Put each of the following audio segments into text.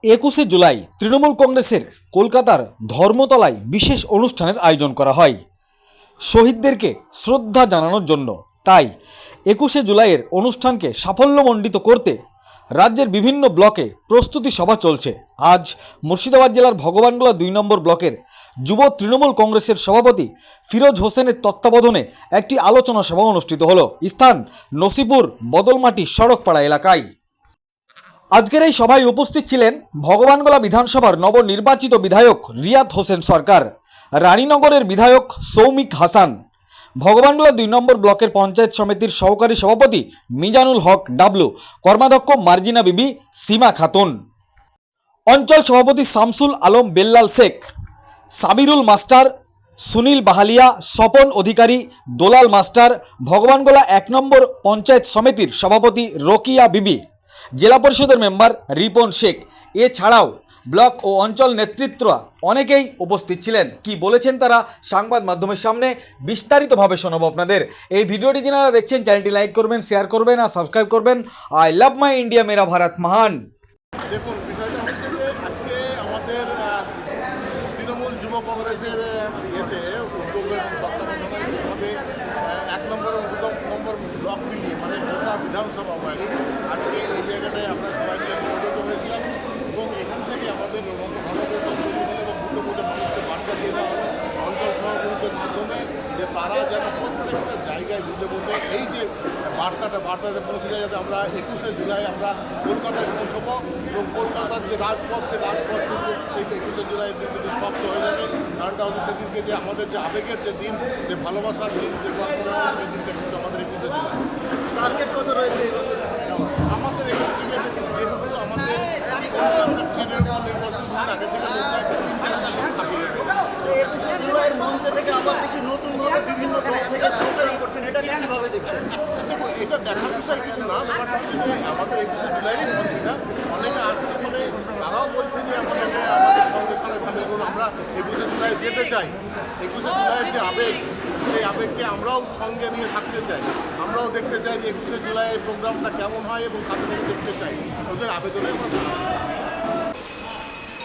21শে জুলাই তৃণমূল কংগ্রেসের কলকাতার ধর্মতলায় বিশেষ অনুষ্ঠানের আয়োজন করা হয় শহীদদেরকে শ্রদ্ধা জানানোর জন্য। তাই 21শে জুলাইয়ের অনুষ্ঠানকে সাফল্যমণ্ডিত করতে রাজ্যের বিভিন্ন ব্লকে প্রস্তুতি সভা চলছে। আজ মুর্শিদাবাদ জেলার ভগবানগোলা 2 নম্বর ব্লকের যুব তৃণমূল কংগ্রেসের সভাপতি ফিরোজ হোসেনের তত্ত্বাবধানে একটি আলোচনা সভা অনুষ্ঠিত হলো স্থান নসিপুর বদলমাটি সড়কপাড়া এলাকায়। আজকের এই সভায় উপস্থিত ছিলেন ভগবানগোলা বিধানসভার নবনির্বাচিত বিধায়ক রিয়াদ হোসেন সরকার, রানীনগরের বিধায়ক সৌমিক হাসান, ভগবানগোলা 2 নম্বর ব্লকের পঞ্চায়েত সমিতির সহকারী সভাপতি মিজানুল হক ডাবলু, কর্মাধ্যক্ষ মার্জিনা বিবি সীমা খাতুন, অঞ্চল সভাপতি শামসুল আলম বেল্লাল শেখ, সাবিরুল মাস্টার, সুনীল বাহালিয়া, স্বপন অধিকারী, দোলাল মাস্টার, ভগবানগোলা 1 নম্বর পঞ্চায়েত সমিতির সভাপতি রকিয়া বিবি, জেলা পরিষদের মেম্বার রিপন শেখ, এছাড়াও ব্লক ও অঞ্চল নেতৃত্বরা অনেকেই উপস্থিত ছিলেন। কি বলেছেন তারা সংবাদ মাধ্যমের সামনে বিস্তারিতভাবে শোনাবো আপনাদের। এই ভিডিওটি যারা দেখছেন চ্যানেলটি লাইক করবেন, শেয়ার করবেন আর সাবস্ক্রাইব করবেন। আই লাভ মাই ইন্ডিয়া, মেরা ভারত মহান। দেখুন, বিষয়টা হচ্ছে যে আজকে আমাদের তৃণমূল যুব কংগ্রেসের উদ্যোগের তত্ত্বাবধানে যেভাবে 1 নম্বর এবং 2 নম্বর ব্লক মিলিয়ে মানে গোটা বিধানসভা হয়, আজকে এই জায়গাটায় আমরা সবাই মিলে সমবেত হয়েছিলাম এবং এখান থেকে আমাদের গণতন্ত্র তৈরি হলো এবং বুদ্ধ মানুষকে বার্তা দিয়ে দেওয়া হলো অঞ্চল সভাপতিদের মাধ্যমে যে তারা যেন প্রত্যেকটা জায়গায় বুঝে এই যে বার্তাতে পৌঁছে যায়, যাতে আমরা 21শে জুলাই আমরা কলকাতায় পৌঁছবো এবং কলকাতার যে রাজপথ সে রাজপথ কিন্তু সেই 21শে জুলাইয়ের দিন কিন্তু সমাপ্ত হয়ে যাবে। কারণটা হচ্ছে সেদিনকে যে আমাদের যে আবেগের যে দিন, যে ভালোবাসার দিন, যে সেই দিনটা কিন্তু আমাদের 21শে জুলাই। টার্গেট কত রয়েছে আমাদের এখান থেকে? যেহেতু আমাদের ট্রেনের উপর নির্ভরশীল আগে থেকে এটা দেখার বিষয় কিছু না। ব্যাপারটা হচ্ছে যে আমাদের 21শে জুলাইয়ের মন্ত্রীরা অনেকে আসছে বলে তারাও বলছে যে আমাদেরকে আমাদের সঙ্গে সামনে এবং আমরা 21শে জুলাই যেতে চাই। 21শে জুলাইয়ের যে আবেগ, সেই আবেগকে আমরাও সঙ্গে নিয়ে থাকতে চাই। আমরাও দেখতে চাই যে 21শে জুলাইয়ের প্রোগ্রামটা কেমন হয় এবং কাছে থেকে দেখতে চাই। ওদের আবেদনে আমরা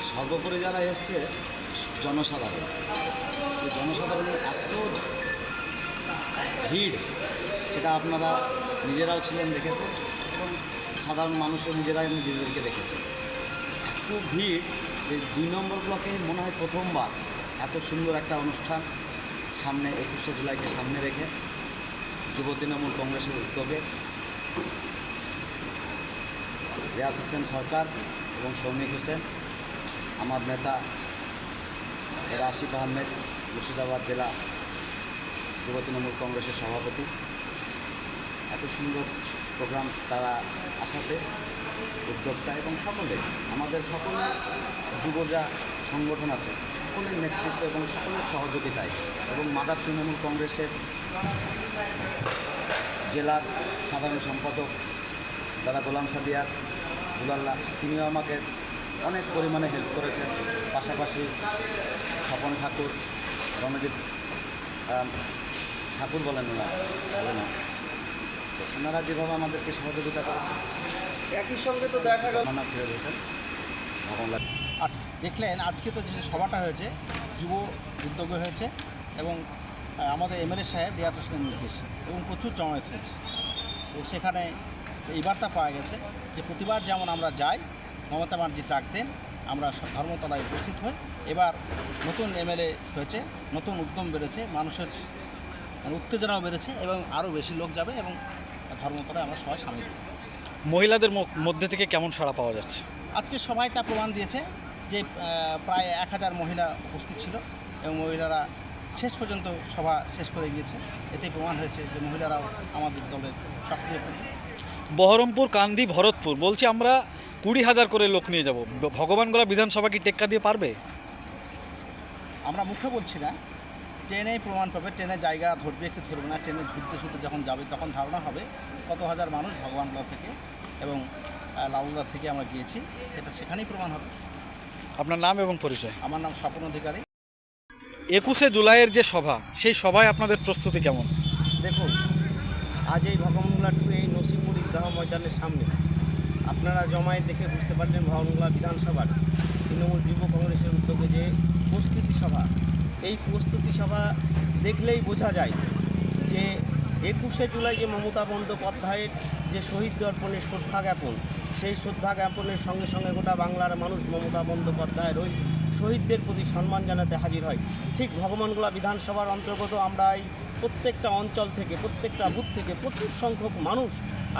সর্বোপরি যারা এসছে জনসাধারণ, জনসাধারণের এত ভিড় সেটা আপনারা নিজেরাও ছিলেন, দেখেছেন এবং সাধারণ মানুষও নিজেরাই নিজেদেরকে দেখেছেন। এত ভিড় যে 2 নম্বর ব্লকে মনে হয় প্রথমবার এত সুন্দর একটা অনুষ্ঠান সামনে 21শে জুলাইকে সামনে রেখে যুব তৃণমূল কংগ্রেসের উদ্যোগে রিয়াদ হোসেন সরকার এবং সৌমিক হোসেন, আমার নেতা রাশিদ আহমেদ, মুর্শিদাবাদ জেলা যুব তৃণমূল কংগ্রেসের সভাপতি, এত সুন্দর প্রোগ্রাম তারা আসাতে উদ্যোক্তা এবং সকলে আমাদের সকল যুবরা সংগঠন আছে সকলের নেতৃত্ব এবং সকলের সহযোগিতায় এবং মাদার তৃণমূল কংগ্রেসের জেলার সাধারণ সম্পাদক দাদা গোলাম সাদিয়ার দুলাল্লাহ, তিনিও আমাকে অনেক পরিমাণে হেল্প করেছেন। পাশাপাশি স্বপন ঠাকুর, রণজিৎ ঠাকুর বলেন না, তো ওনারা যেভাবে আমাদেরকে সহযোগিতা করেছেন। একই সঙ্গে তো দেখা গেল আমার নাম ফিরোজ হোসেন। আচ্ছা, দেখলেন আজকে তো যে সভাটা হয়েছে যুব উদ্যোগে হয়েছে এবং আমাদের এমএলএ সাহেব রিয়াদ হোসেনের নির্দেশে এবং প্রচুর জমায়েত হয়েছে এবং সেখানে এই বার্তা পাওয়া গেছে যে প্রতিবার যেমন আমরা যাই, মমতা ব্যানার্জি ডাক দেন, আমরা ধর্মতলায় উপস্থিত হই। এবার নতুন এমএলএ হয়েছে, নতুন উদ্যম বেড়েছে, মানুষের উত্তেজনাও বেড়েছে এবং আরও বেশি লোক যাবে এবং ধর্মতলায় আমরা সবাই সামিল হই। মহিলাদের মধ্যে থেকে কেমন সাড়া পাওয়া যাচ্ছে? আজকে সবাই তা প্রমাণ দিয়েছে যে প্রায় 1000 মহিলা উপস্থিত ছিল এবং মহিলারা শেষ পর্যন্ত সভা শেষ করে গিয়েছে। এতে প্রমাণ হয়েছে যে মহিলারাও আমাদের দলের সক্রিয়। বহরমপুর, কান্দি, ভরতপুর বলছি আমরা 20,000 করে লোক নিয়ে যাব। ভগবানগোলা বিধানসভা কি টেক্কা দিয়ে পারবে? আমরা মুখে বলছি না, ট্রেনেই প্রমাণ পাবে। ট্রেনে জায়গা ধরবে কি ধরবে না, ট্রেনে ঝুলতে যখন যাবে তখন ধারণা হবে কত হাজার মানুষ ভগবানগোলা থেকে এবং লালুদা থেকে আমরা গিয়েছি, সেটা সেখানেই প্রমাণ হবে। আপনার নাম এবং পরিচয়? আমার নাম স্বপন অধিকারী। 21শে জুলাইয়ের যে সভা, সেই সভায় আপনাদের প্রস্তুতি কেমন? দেখুন, আজ এই ভগবানগোলা টু এই নসিপুর ঈদগাহ ময়দানের সামনে আপনারা জমায়েত দেখে বুঝতে পারলেন ভবনগোলা বিধানসভার তৃণমূল যুব কংগ্রেসের উদ্যোগে যে প্রস্তুতি সভা, এই প্রস্তুতি সভা দেখলেই বোঝা যায় যে 21শে জুলাই যে মমতা বন্দ্যোপাধ্যায়ের যে শহীদ দর্পণের শ্রদ্ধা জ্ঞাপন, সেই শ্রদ্ধা জ্ঞাপনের সঙ্গে সঙ্গে গোটা বাংলার মানুষ মমতা বন্দ্যোপাধ্যায়ের ওই শহীদদের প্রতি সম্মান জানাতে হাজির হয়। ঠিক ভগবানগোলা বিধানসভার অন্তর্গত আমরা এই প্রত্যেকটা অঞ্চল থেকে, প্রত্যেকটা বুথ থেকে প্রচুর সংখ্যক মানুষ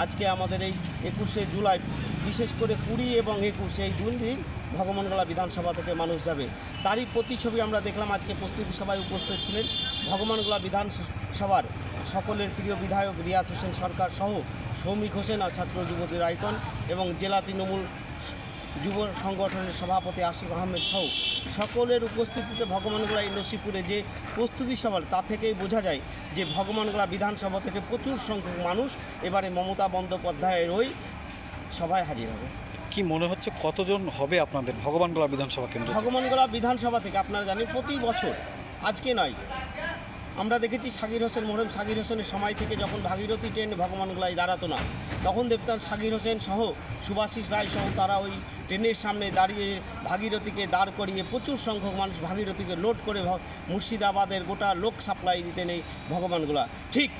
আজকে আমাদের এই 21শে জুলাই, বিশেষ করে 20 এবং 21 এই দুই দিন ভগবানগোলা বিধানসভা থেকে মানুষ যাবে। তারই প্রতিছবি আমরা দেখলাম। আজকে প্রস্তুতি সভায় উপস্থিত ছিলেন ভগবানগোলা বিধানসভার সকলের প্রিয় বিধায়ক রিয়াদ হোসেন সরকার সহ সৌমিক হোসেন আর ছাত্র যুবতীর আইকন এবং জেলা তৃণমূল যুব সংগঠনের সভাপতি আসিফ আহমেদ সহ সকলের উপস্থিতিতে ভগবানগোলা এই নসিপুরে যে প্রস্তুতি সভা, তা থেকেই বোঝা যায় যে ভগবানগোলা বিধানসভা থেকে প্রচুর সংখ্যক মানুষ এবারে মমতা বন্দ্যোপাধ্যায়ের ওই সভায় হাজির হবে। কি মনে হচ্ছে কতজন হবে আপনাদের ভগবানগোলা বিধানসভা কেন্দ্র? ভগবানগোলা বিধানসভা থেকে আপনারা জানেন প্রতি বছর, আজকে নয়, আমরা দেখেছি সাগির হোসেন, মরহুম সাগির হোসেনের সময় থেকে যখন ভাগীরথী ট্রেন ভগবানগোলায় দাঁড়াতো না, তখন দেখতাম সাগির হোসেন সহ সুভাষিস রায় সহ তারা ওই ট্রেনের সামনে দাঁড়িয়ে ভাগীরথীকে দাঁড় করিয়ে প্রচুর সংখ্যক মানুষ ভাগীরথীকে লোড করে মুর্শিদাবাদের গোটা লোক সাপ্লাই দিতেন এই ভগবানগোলা। ঠিক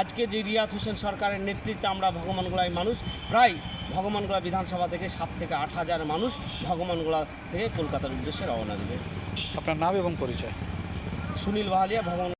আজকে যে রিয়াদ হোসেন সরকারের নেতৃত্বে আমরা ভগবানগোলায় মানুষ প্রায় ভগবানগোলা বিধানসভা থেকে 7 থেকে 8 হাজার মানুষ ভগবানগোলা থেকে কলকাতার উদ্দেশ্যে রওনা দেবে। আপনার নাম এবং পরিচয়? সুনীল বাহালিয়া, ভগবান।